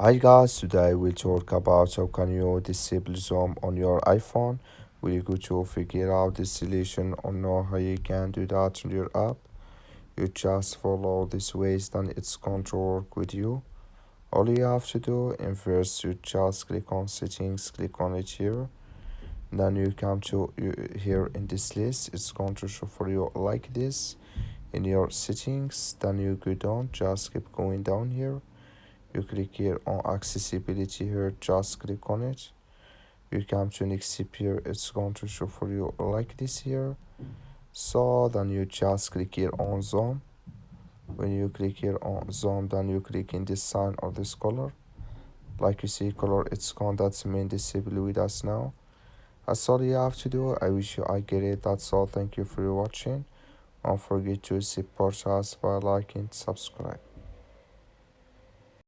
Hi guys, today we'll talk about how can you disable zoom on your iPhone. We're going to figure out the solution or know how you can do that on your app. You just follow these ways, then it's going to work with you. All you have to do, in first you just click on settings, click on it here. Then you come to here in this list, it's going to show for you like this. In your settings, then you go down, just keep going down here. You click here on accessibility here, just click on it. You come to next step here, it's going to show for you like this here. So then you just click here on zoom. When you click here on zoom, then you click in this sign or this color. Like you see color, it's gone, that's main disable with us now. That's all you have to do. I wish you I get it. That's all. Thank you for watching. Don't forget to support us by liking, subscribe.